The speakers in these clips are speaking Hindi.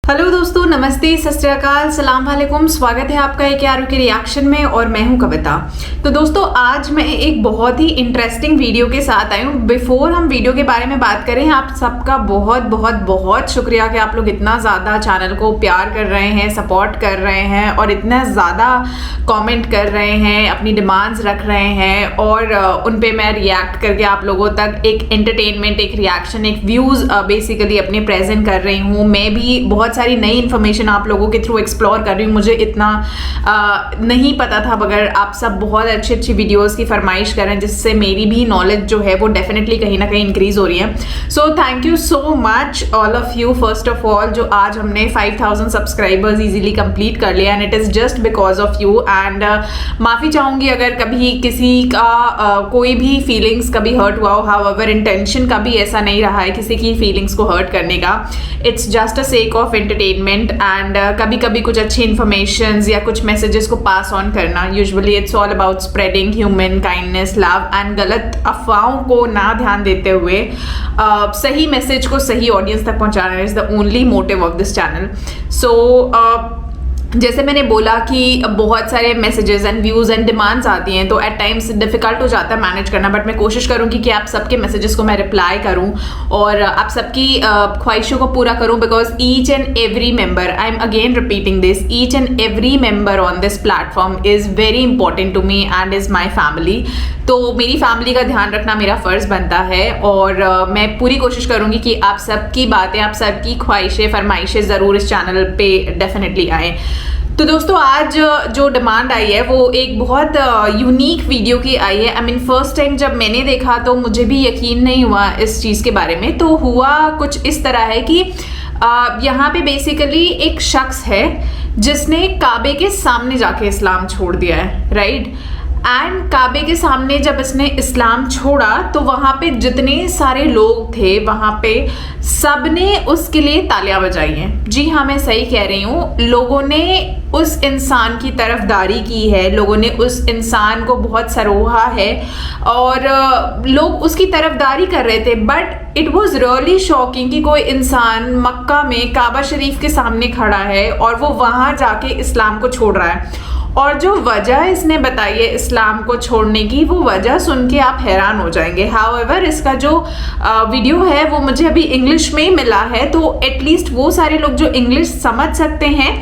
हेलो दोस्तों, नमस्ते, सत श्री अकाल, सलाम वालेकुम। स्वागत है आपका एक यारों के रिएक्शन में और मैं हूं कविता। तो दोस्तों, आज मैं एक बहुत ही इंटरेस्टिंग वीडियो के साथ आई हूं। बिफोर हम वीडियो के बारे में बात करें, आप सबका बहुत बहुत बहुत शुक्रिया कि आप लोग इतना ज़्यादा चैनल को प्यार कर रहे हैं, सपोर्ट कर रहे हैं और इतना ज़्यादा कमेंट कर रहे हैं, अपनी डिमांड्स रख रहे हैं और उन पे मैं रिएक्ट करके आप लोगों तक एक एंटरटेनमेंट, एक रिएक्शन, एक व्यूज़ बेसिकली अपने प्रेजेंट कर रही हूँ। मैं भी बहुत सारी नई इन्फॉर्मेशन आप लोगों के थ्रू एक्सप्लोर कर रही हूँ। मुझे इतना नहीं पता था, मगर आप सब बहुत अच्छी अच्छी वीडियोस की फरमाइश कर रहे हैं, जिससे मेरी भी नॉलेज जो है वो डेफिनेटली कहीं ना कहीं इंक्रीज हो रही है। So thank you so much all of you. First of all, जो आज हमने 5000 सब्सक्राइबर्स इजीली कंप्लीट कर लिया, and it is just because of you. And माफ़ी चाहूँगी अगर कभी किसी का कोई भी फीलिंग्स कभी हर्ट हुआ हो। हाउएवर इंटेंशन कभी ऐसा नहीं रहा है किसी की फीलिंग्स को हर्ट करने का। It's just a sake of entertainment and कभी कभी कुछ अच्छी इन्फॉर्मेशंस या कुछ मैसेजेस को पास ऑन करना। Usually it's all about spreading human kindness, love and गलत अफवाहों को ना ध्यान देते हुए सही मैसेज को सही ऑडियंस तक पहुंचाना is the only motive of this channel. So जैसे मैंने बोला कि बहुत सारे messages and views and demands आती हैं, तो एट टाइम्स डिफ़िकल्ट हो जाता है मैनेज करना। बट मैं कोशिश करूँगी कि आप सबके मैसेजेस को मैं रिप्लाई करूँ और आप सबकी ख्वाहिशों को पूरा करूँ, because each and every member, I am again repeating this, each and every member on this platform is very important to me and is my family. तो मेरी फैमिली का ध्यान रखना मेरा फ़र्ज़ बनता है और मैं पूरी कोशिश करूँगी कि आप सबकी बातें, आप सबकी ख्वाहिशें, फरमाइशें ज़रूर इस चैनल पे डेफिनेटली आएँ। तो दोस्तों, आज जो डिमांड आई है वो एक बहुत यूनिक वीडियो की आई है। आई मीन फर्स्ट टाइम जब मैंने देखा तो मुझे भी यकीन नहीं हुआ इस चीज़ के बारे में। तो हुआ कुछ इस तरह है कि यहाँ पे बेसिकली एक शख्स है जिसने काबे के सामने जाके इस्लाम छोड़ दिया है, राइट। एंड काबे के सामने जब इसने इस्लाम छोड़ा तो वहाँ पे जितने सारे लोग थे वहाँ पे सबने उसके लिए तालियां बजाई हैं। जी हाँ, मैं सही कह रही हूँ। लोगों ने उस इंसान की तरफदारी की है, लोगों ने उस इंसान को बहुत सराहा है और लोग उसकी तरफदारी कर रहे थे। But it was really shocking कि कोई इंसान मक्का में काबा शरीफ के सामने खड़ा है और वो वहाँ जाके इस्लाम को छोड़ रहा है। और जो वजह इसने बताई है इस्लाम को छोड़ने की, वो वजह सुन के आप हैरान हो जाएंगे। हाउएवर इसका जो वीडियो है वो मुझे अभी इंग्लिश में ही मिला है, तो एटलीस्ट वो सारे लोग जो इंग्लिश समझ सकते हैं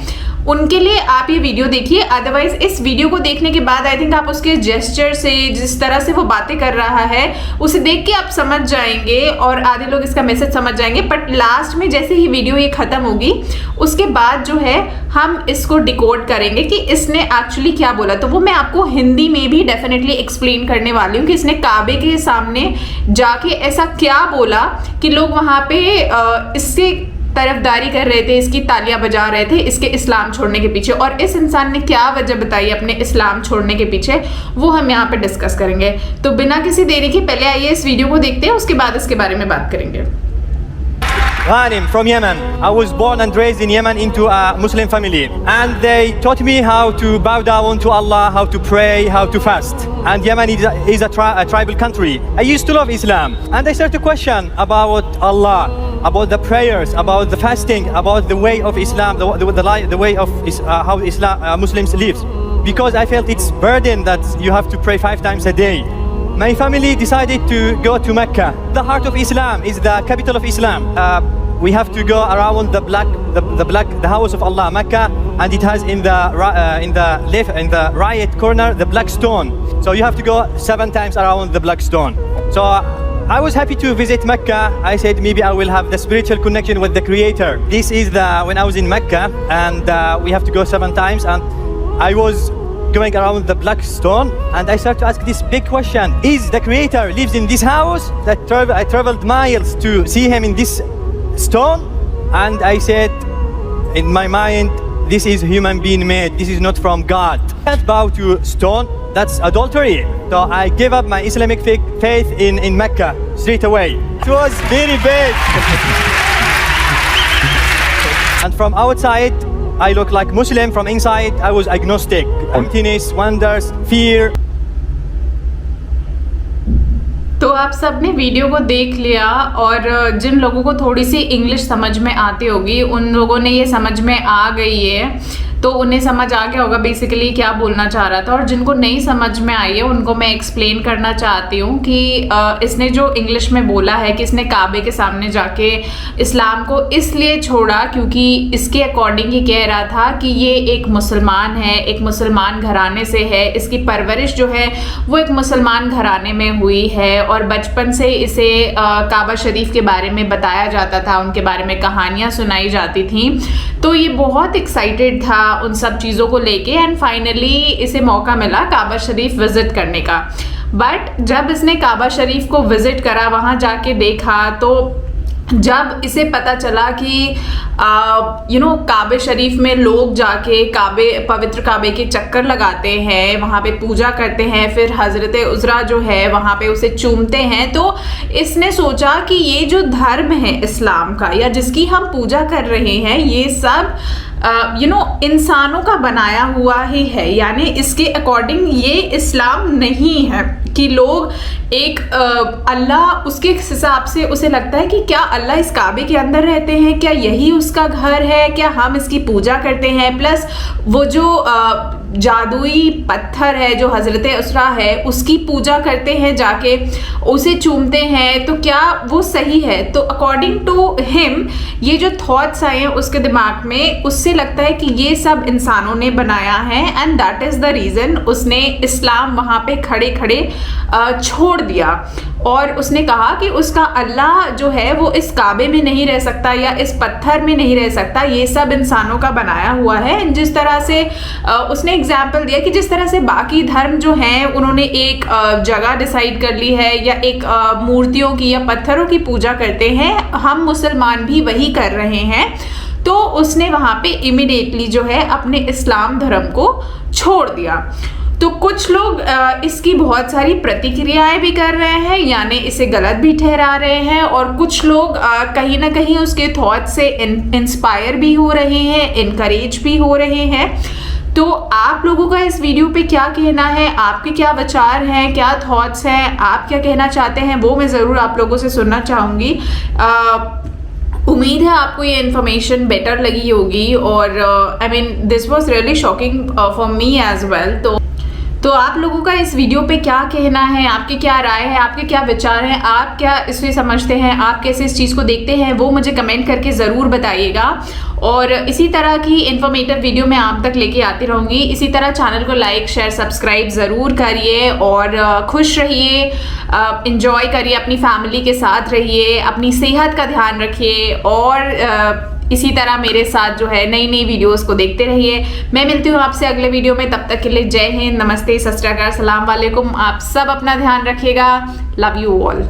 उनके लिए आप ये वीडियो देखिए। अदरवाइज इस वीडियो को देखने के बाद आई थिंक आप उसके जेस्चर से, जिस तरह से वो बातें कर रहा है, उसे देख के आप समझ जाएंगे और आधे लोग इसका मैसेज समझ जाएंगे। बट लास्ट में जैसे ही वीडियो ये खत्म होगी उसके बाद जो है हम इसको डिकोड करेंगे कि इसने एक्चुअली क्या बोला। तो वो मैं आपको हिंदी में भी डेफिनेटली एक्सप्लेन करने वाली हूँ कि इसने काबे के सामने जाके ऐसा क्या बोला कि लोग वहाँ पे इससे तरफदारी कर रहे थे, इसकी तालियां बजा रहे थे इसके इस्लाम छोड़ने के पीछे। और इस इंसान ने क्या वजह बताई अपने इस्लाम छोड़ने के पीछे, वो हम यहाँ पे डिस्कस करेंगे। तो बिना किसी देरी के पहले आइए इस वीडियो को देखते हैं, उसके बाद इसके बारे में बात करेंगे। Ghanim from Yemen. I was born and raised in Yemen into a Muslim family, and they taught me how to bow down to Allah, how to pray, how to fast. And Yemen is a tribal country. I used to love Islam, and I started to question about Allah, about the prayers, about the fasting, about the way of Islam, the way of how Muslims live, because I felt it's burden that you have to pray 5 times a day. My family decided to go to Mecca. The heart of Islam is the capital of Islam. We have to go around the house of Allah, Mecca, and it has in the right corner the black stone. So you have to go 7 times around the black stone. So I was happy to visit Mecca. I said maybe I will have the spiritual connection with the Creator. This is when I was in Mecca, and we have to go 7 times, and I was going around the black stone, and I started to ask this big question: is the Creator lives in this house? I traveled miles to see him in this stone, and I said in my mind, this is human being made, this is not from God. I can't bow to stone, that's adultery. So I gave up my Islamic faith in Mecca straight away. It was very big. And from outside I look like Muslim, from inside I was agnostic. Emptiness, wonders, fear. तो आप सब ने वीडियो को देख लिया और जिन लोगों को थोड़ी सी इंग्लिश समझ में आती होगी उन लोगों ने ये समझ में आ गई है, तो उन्हें समझ आ गया होगा बेसिकली क्या बोलना चाह रहा था। और जिनको नहीं समझ में आई है उनको मैं एक्सप्लेन करना चाहती हूँ कि इसने जो इंग्लिश में बोला है कि इसने काबे के सामने जाके इस्लाम को इसलिए छोड़ा क्योंकि इसके अकॉर्डिंग ये कह रहा था कि ये एक मुसलमान है, एक मुसलमान घराने से है, इसकी परवरिश जो है वो एक मुसलमान घराने में हुई है और बचपन से इसे काबा शरीफ के बारे में बताया जाता था, उनके बारे में कहानियाँ सुनाई जाती थी। तो ये बहुत एक्साइटेड था उन सब चीज़ों को लेके एंड फाइनली इसे मौका मिला काबा शरीफ विजिट करने का। बट जब इसने काबा शरीफ को विजिट करा, वहाँ जाके देखा, तो जब इसे पता चला कि काबे शरीफ में लोग जाके पवित्र काबे के चक्कर लगाते हैं, वहाँ पे पूजा करते हैं, फिर हजरत उज़रा जो है वहाँ पे उसे चूमते हैं, तो इसने सोचा कि ये जो धर्म है इस्लाम का या जिसकी हम पूजा कर रहे हैं ये सब इंसानों का बनाया हुआ ही है, यानी इसके अकॉर्डिंग ये इस्लाम नहीं है कि लोग एक अल्लाह उसके हिसाब से उसे लगता है कि क्या अल्लाह इस काबे के अंदर रहते हैं, क्या यही उसका घर है, क्या हम इसकी पूजा करते हैं, प्लस वो जो जादुई पत्थर है जो हजरत उसरा है उसकी पूजा करते हैं, जाके उसे चूमते हैं, तो क्या वो सही है। तो अकॉर्डिंग टू हिम ये जो थॉट्स आए हैं उसके दिमाग में, उससे लगता है कि ये सब इंसानों ने बनाया है and that is the reason उसने इस्लाम वहाँ पे खड़े खड़े छोड़ दिया। और उसने कहा कि उसका अल्लाह जो है वो इस काबे में नहीं रह सकता या इस पत्थर में नहीं रह सकता, ये सब इंसानों का बनाया हुआ है। जिस तरह से उसने एग्जाम्पल दिया कि जिस तरह से बाकी धर्म जो हैं उन्होंने एक जगह डिसाइड कर ली है या एक मूर्तियों की या पत्थरों की पूजा करते हैं, हम मुसलमान भी वही कर रहे हैं। तो उसने वहाँ पे इमीडिएटली जो है अपने इस्लाम धर्म को छोड़ दिया। तो कुछ लोग इसकी बहुत सारी प्रतिक्रियाएं भी कर रहे हैं, यानी इसे गलत भी ठहरा रहे हैं, और कुछ लोग कहीं ना कहीं उसके थॉट से इंस्पायर भी हो रहे हैं, इनकरेज भी हो रहे हैं। तो आप लोगों का इस वीडियो पे क्या कहना है, आपके क्या विचार हैं, क्या थॉट्स हैं, आप क्या कहना चाहते हैं, वो मैं ज़रूर आप लोगों से सुनना चाहूँगी। उम्मीद है आपको ये इन्फॉर्मेशन बेटर लगी होगी और I mean this was really shocking for me as well. तो आप लोगों का इस वीडियो पे क्या कहना है, आपकी क्या राय है, आपके क्या विचार हैं, आप क्या इसे समझते हैं, आप कैसे इस चीज़ को देखते हैं, वो मुझे कमेंट करके ज़रूर बताइएगा। और इसी तरह की इन्फॉर्मेटिव वीडियो मैं आप तक लेके आती रहूँगी। इसी तरह चैनल को लाइक शेयर सब्सक्राइब ज़रूर करिए और खुश रहिए, इंजॉय करिए, अपनी फैमिली के साथ रहिए, अपनी सेहत का ध्यान रखिए और इसी तरह मेरे साथ जो है नई नई वीडियोस को देखते रहिए। मैं मिलती हूँ आपसे अगले वीडियो में, तब तक के लिए जय हिंद, नमस्ते, सत श्री अकाल, सलाम वालेकुम। आप सब अपना ध्यान रखिएगा। Love you all.